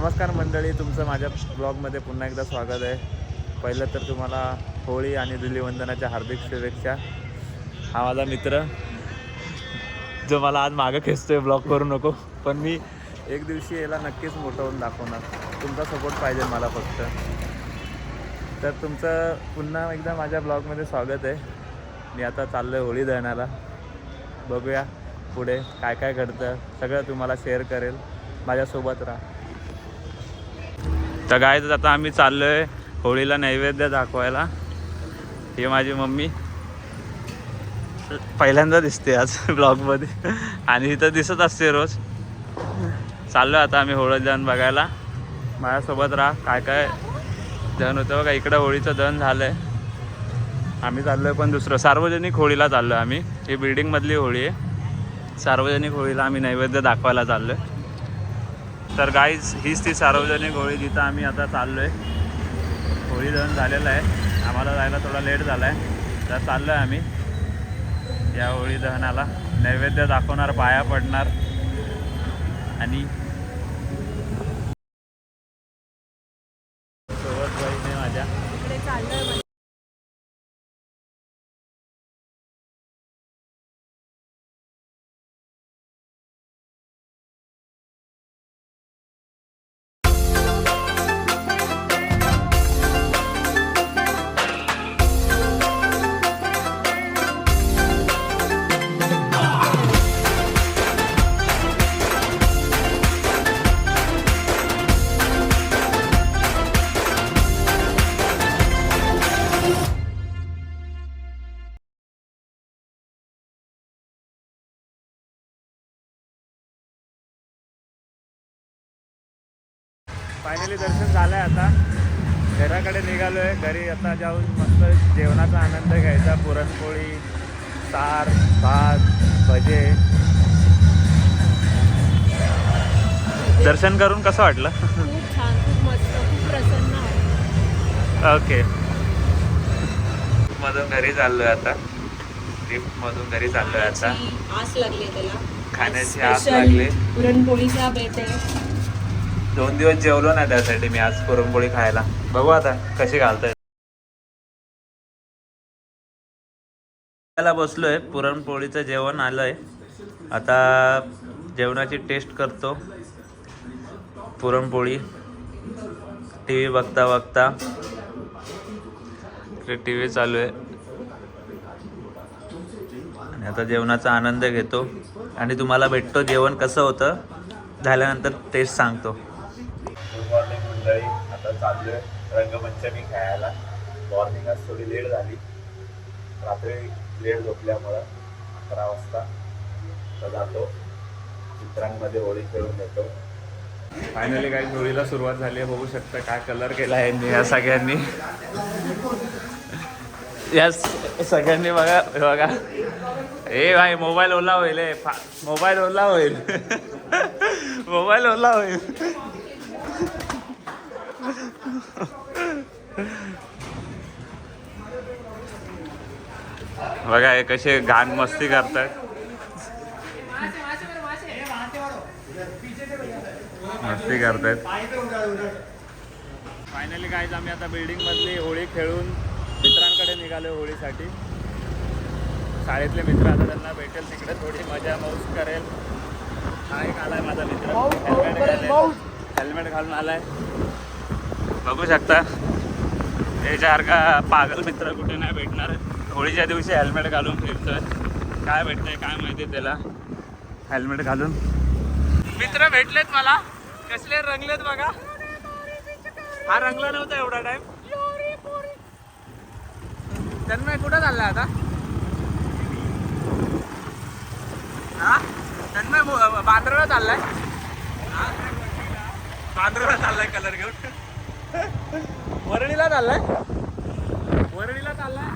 नमस्कार मंडळी, तुमचं माझ्या ब्लॉगमध्ये पुन्हा एकदा स्वागत आहे. पहिलं तर तुम्हाला होळी आणि धुलीवंदनाच्या हार्दिक शुभेच्छा. हा माझा मित्र जो मला आज मागं खेचतोय, ब्लॉग करू नको, पण मी एक दिवशी याला नक्कीच मोठं होऊन दाखवणार. तुमचा सपोर्ट पाहिजे मला फक्त. तर तुमचं पुन्हा एकदा माझ्या ब्लॉगमध्ये स्वागत आहे. मी आता चाललो आहे होळी दहनाला. बघूया पुढे काय काय घडतं, सगळं तुम्हाला शेअर करेल. माझ्यासोबत राहा. तर गाईज आता आम्ही चाललो आहे होळीला नैवेद्य दाखवायला. ही माझी मम्मी पहिल्यांदा दिसते आज ब्लॉगमध्ये आणि इथं दिसत असते रोज. चाललो आता आम्ही होळी दहन बघायला. माझ्यासोबत राहा. काय काय दहन होतं बघा. इकडं होळीचं दहन झालं आहे. आम्ही चाललो आहे पण दुसरं सार्वजनिक होळीला चाललो आहे आम्ही. ही बिल्डिंगमधली होळी आहे. सार्वजनिक होळीला आम्ही नैवेद्य दाखवायला चाललो आहे. तर गाईज हीच ती सार्वजनिक होळी जिथं आम्ही आता चाललो आहे. होळी दहन झालेलं आहे. आम्हाला जायला थोडा लेट झाला आहे. तर चाललो आहे आम्ही या होळी दहनाला. नैवेद्य दाखवणार, पाया पडणार आणि सोबत बहीण माझ्या इकडे चाललोय. फायनली दर्शन झालं आहे. आता घराकडे निघालो आहे. घरी आता जाऊन मस्त जेवणाचा आनंद घ्यायचा. पुरणपोळी, सार, भात, भजे. दर्शन करून कसं वाटलं? खूप छान, खूप मस्त, खूप प्रसन्न आहे. ओके. मधून घरी चाललोय आता. लिफ्टमधून घरी चाललोय आता. आस लागली त्याला, खाण्याची आस लागली. पुरणपोळीचा बेत आहे. 2 दिवस जेवलो नाही त्यासाठी मी आज पुरणपोळी खायला. बघू आता कशी घालताय. बसलोय. पुरणपोळीचं जेवण आलंय. आता जेवणाची टेस्ट करतो. पुरणपोळी टी व्ही बघता बघता. टी व्ही चालू आहे आणि आता जेवणाचा आनंद घेतो आणि तुम्हाला भेटतो जेवण कसं होतं झाल्यानंतर टेस्ट सांगतो. गुड मॉर्निंग मंडळी. आता चाललोय रंगपंचमी खेळायला. मॉर्निंग आज थोडी लेट झाली. रात्री लेट झोपल्यामुळं 11 वाजता तर जातो चित्रांमध्ये होळी खेळून येतो. फायनली काही होळीला सुरुवात झाली आहे. बघू शकता काय कलर केला आहे या सगळ्यांनी. या सगळ्यांनी बघा बघा. ए भाई मोबाईल ओला होईल. मोबाईल ओला होईल. मोबाईल ओला होईल. बघा हे कसे घाण मस्ती करतात. मस्ती करतायत. फायनली गाईज आम्ही आता बिल्डिंग मधली होळी खेळून मित्रांकडे निघालो होळीसाठी. शाळेतले मित्र आता त्यांना भेटेल तिकडे थोडी मजा मौज करेल. हा एक आलाय माझा मित्र. हेल्मेट घालून आलाय. बघू शकता याच्यासारखा पागल मित्र कुठे नाही भेटणार. होळीच्या दिवशी हेल्मेट घालून फिरतोय. काय भेटतंय काय माहिती त्याला. हेल्मेट घालून मित्र भेटलेत मला. कसले रंगलेत बघा. हा रंगला नव्हता एवढा टाइम. तन्मय कुठं चाललाय आता? हा तन्मय बांद्राला चाललाय. बांद्राला चाललाय कलर घेऊन. वरळीला चाललाय. वरळीला चाललाय.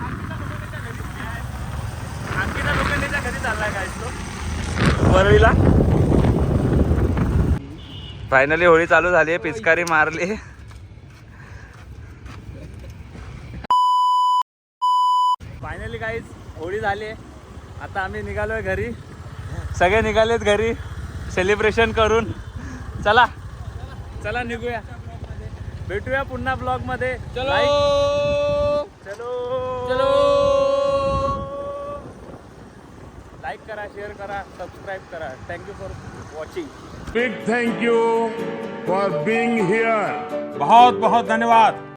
अंकिता लोखंडेच्या घरी चाललाय काय तो वरळीला. फायनली होळी चालू झाली आहे. पिचकारी मारली. फायनली गाईज होळी झाली. आता आम्ही निघालोय घरी. सगळे निघालेत घरी सेलिब्रेशन करून. चला चला निघूया, भेटूया पुन्हा ब्लॉग मध्ये. चलो चलो चलो. लाईक करा, शेअर करा, सबस्क्राईब करा. Thank you for watching. Big thank you for being here. बहुत बहुत धन्यवाद.